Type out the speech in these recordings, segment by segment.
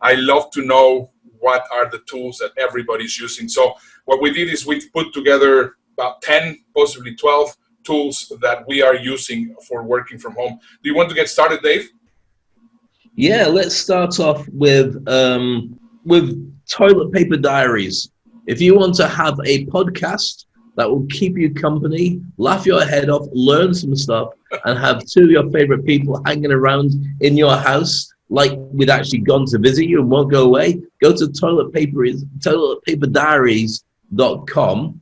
I love to know what are the tools that everybody's using. So what we did is we put together about 10, possibly 12 tools that we are using for working from home. Do you want to get started, Dave? Yeah, let's start off with toilet paper diaries. If you want to have a podcast that will keep you company, laugh your head off, learn some stuff, and have two of your favorite people hanging around in your house like we'd actually gone to visit you and won't go away, go to toiletpaperdiaries.com.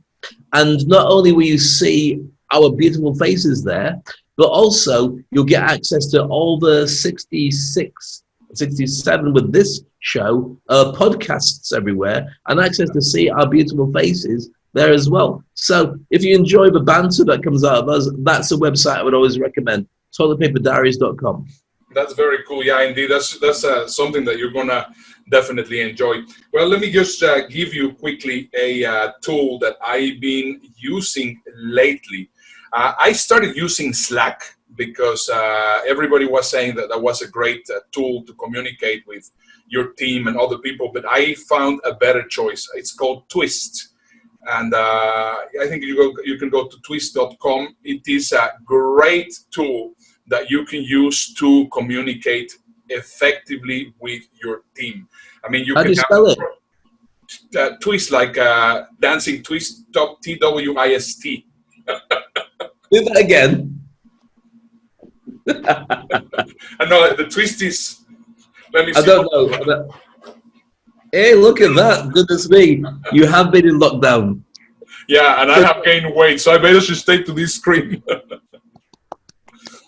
And not only will you see our beautiful faces there, but also you'll get access to all the 67 with this show, podcasts everywhere, and access to see our beautiful faces there as well. So if you enjoy the banter that comes out of us, that's a website I would always recommend, toiletpaperdiaries.com. That's very cool. Yeah, indeed. That's something that you're going to definitely enjoy. Well, let me just give you quickly a tool that I've been using lately. I started using Slack because everybody was saying that that was a great tool to communicate with your team and other people, but I found a better choice. It's called Twist. And I think you can go to twist.com. It is a great tool that you can use to communicate effectively with your team. I mean, How do you spell it? Twist, like dancing twist, TWIST. Do that again. I know the twist is. Let me see. I don't know. Hey, look at that. Goodness me. You have been in lockdown. Yeah, and I have gained weight, so I better should stay to this screen.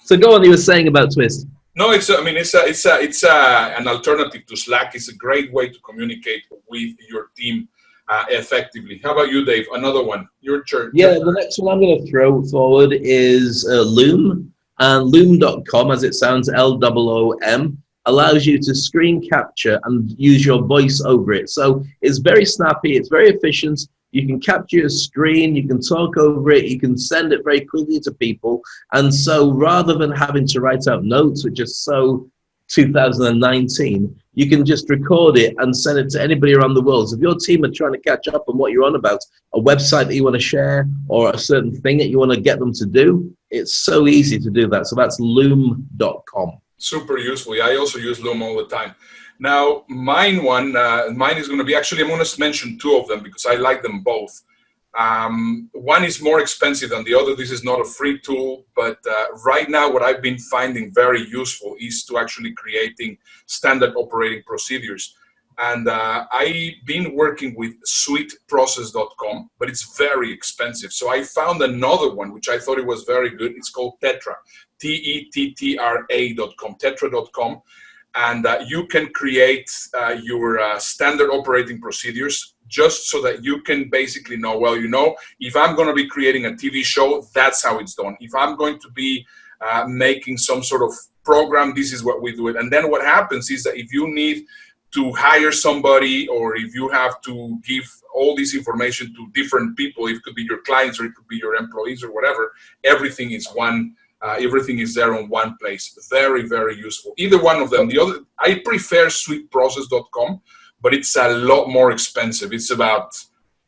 So go on, you were saying about Twist. No, it's an alternative to Slack. It's a great way to communicate with your team effectively. How about you, Dave? Another one. Your turn. Yeah, the next one I'm going to throw forward is Loom. And loom.com, as it sounds, LOOM, allows you to screen capture and use your voice over it. So it's very snappy. It's very efficient. You can capture a screen, you can talk over it, you can send it very quickly to people. And so rather than having to write out notes, which is so 2019, you can just record it and send it to anybody around the world. So if your team are trying to catch up on what you're on about, a website that you want to share or a certain thing that you want to get them to do, it's so easy to do that. So that's loom.com. Super useful. Yeah, I also use Loom all the time. Now, mine is going to be, actually, I'm going to mention two of them because I like them both. One is more expensive than the other. This is not a free tool, but right now what I've been finding very useful is to actually creating standard operating procedures. And I've been working with suiteprocess.com, but it's very expensive. So I found another one, which I thought it was very good. It's called Tetra, Tettra.com, Tetra.com. And you can create your standard operating procedures just so that you can basically know, well, if I'm going to be creating a TV show, that's how it's done. If I'm going to be making some sort of program, this is what we do it. And then what happens is that if you need to hire somebody or if you have to give all this information to different people, it could be your clients or it could be your employees or whatever, everything is everything is there on one place. Very, very useful. Either one of them. The other, I prefer suiteprocess.com, but it's a lot more expensive. It's about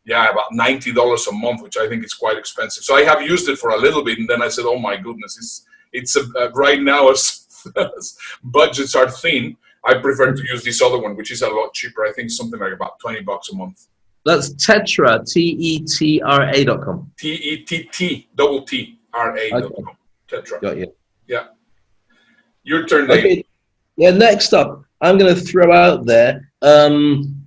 $90 a month, which I think is quite expensive. So I have used it for a little bit, and then I said, oh my goodness, it's right now as budgets are thin, I prefer to use this other one, which is a lot cheaper. I think something like about $20 a month. That's Tetra, Tetra.com. Tettra.com. Okay. Tetra. Got you. Yeah. Your turn, Dave. Okay. Yeah, next up, I'm going to throw out there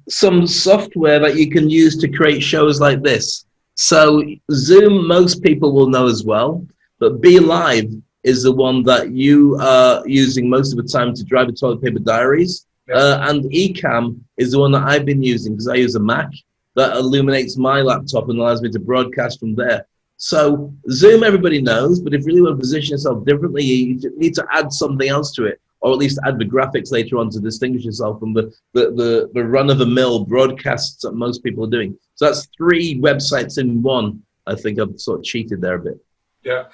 some software that you can use to create shows like this. So Zoom, most people will know as well, but Be Live is the one that you are using most of the time to drive the toilet paper diaries. Yeah. And Ecamm is the one that I've been using because I use a Mac that illuminates my laptop and allows me to broadcast from there. So Zoom, everybody knows, but if you really want to position yourself differently, you need to add something else to it, or at least add the graphics later on to distinguish yourself from the run-of-the-mill broadcasts that most people are doing. So that's 3 websites in one. I think I've sort of cheated there a bit. Yeah,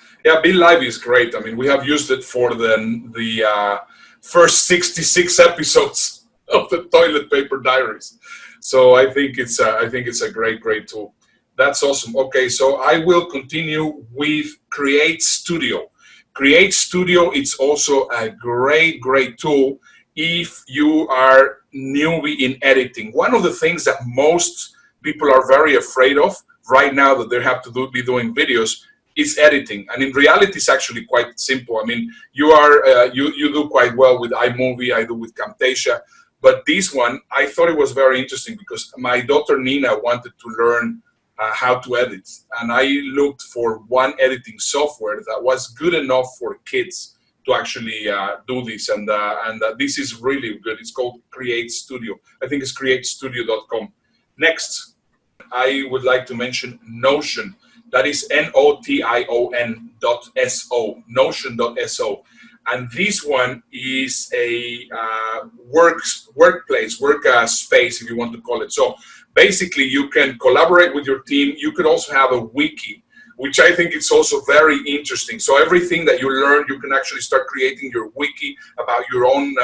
Be Live is great. I mean, we have used it for the first 66 episodes. of the toilet paper diaries. So I think it's a great tool. That's awesome. Okay, so I will continue with Create Studio. Create Studio, it's also a great tool if you are newbie in editing. One of the things that most people are very afraid of right now that they have to be doing videos is editing. And in reality, it's actually quite simple. I mean, you do quite well with iMovie, I do with Camtasia. But this one, I thought it was very interesting because my daughter Nina wanted to learn how to edit, and I looked for one editing software that was good enough for kids to actually do this, and this is really good. It's called Create Studio. I think it's createstudio.com. Next, I would like to mention Notion. That is Notion.so, Notion.so. And this one is a workplace, space, if you want to call it. So basically, you can collaborate with your team. You could also have a wiki, which I think is also very interesting. So everything that you learn, you can actually start creating your wiki about your own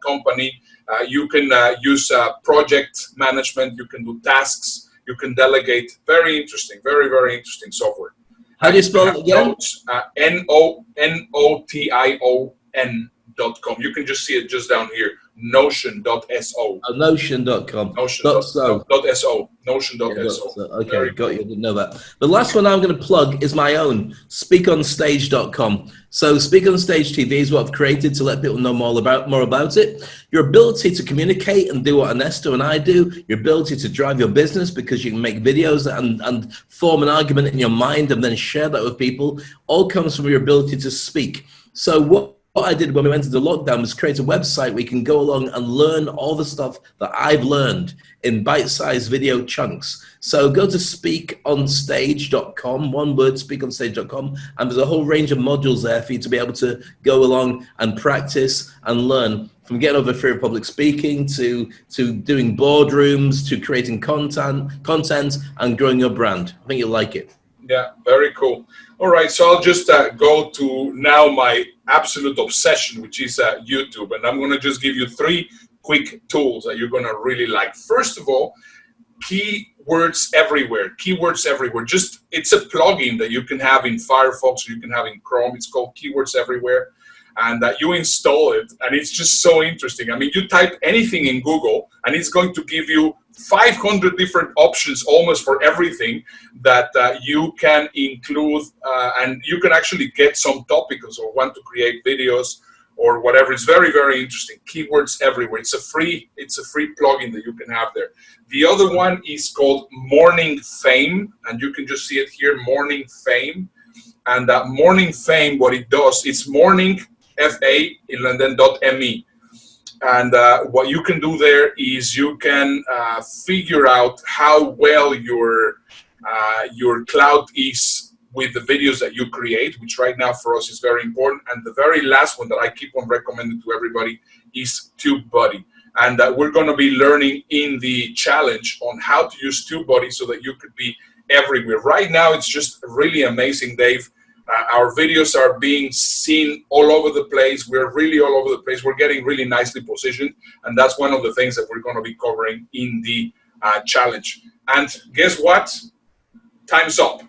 company. You can use project management. You can do tasks. You can delegate. Very interesting, very interesting software. How do you spell it again? Notion.com. You can just see it just down here. Notion.so. Notion.com. Notion.so. Notion.so. Okay, got you. I didn't know that. The last one I'm going to plug is my own, speakonstage.com. So Speak on Stage TV is what I've created to let people know more about it. Your ability to communicate and do what Ernesto and I do, your ability to drive your business because you can make videos and form an argument in your mind and then share that with people, all comes from your ability to speak. So what I did when we went into lockdown was create a website where you can go along and learn all the stuff that I've learned in bite-sized video chunks. So go to speakonstage.com, one word, speakonstage.com, and there's a whole range of modules there for you to be able to go along and practice and learn, from getting over fear of public speaking to doing boardrooms to creating content and growing your brand. I think you'll like it. Yeah, very cool. All right, so I'll just go to now my absolute obsession, which is YouTube. And I'm going to just give you 3 quick tools that you're going to really like. First of all, Keywords Everywhere. Keywords Everywhere. It's a plugin that you can have in Firefox or you can have in Chrome. It's called Keywords Everywhere. And you install it, and it's just so interesting. I mean, you type anything in Google, and it's going to give you 500 different options almost for everything that you can include, and you can actually get some topics or want to create videos or whatever. It's very interesting. Keywords Everywhere. It's a free plugin that you can have there. The other one is called Morning Fame, and you can just see it here, Morning Fame. And Morning Fame, what it does, it's morning, F-A, and then .me. And what you can do there is you can figure out how well your cloud is with the videos that you create, which right now for us is very important. And the very last one that I keep on recommending to everybody is TubeBuddy. And we're going to be learning in the challenge on how to use TubeBuddy so that you could be everywhere. Right now, it's just really amazing, Dave. Our videos are being seen all over the place. We're really all over the place. We're getting really nicely positioned. And that's one of the things that we're going to be covering in the challenge. And guess what? Time's up.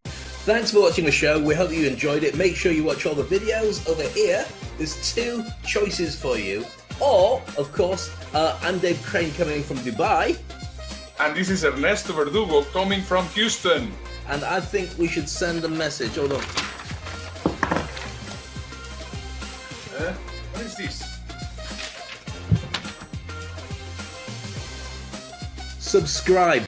Thanks for watching the show. We hope you enjoyed it. Make sure you watch all the videos over here. There's 2 choices for you. Or, of course, I'm Dave Crane coming from Dubai. And this is Ernesto Verdugo coming from Houston. And I think we should send a message. Hold on. What is this? Subscribe.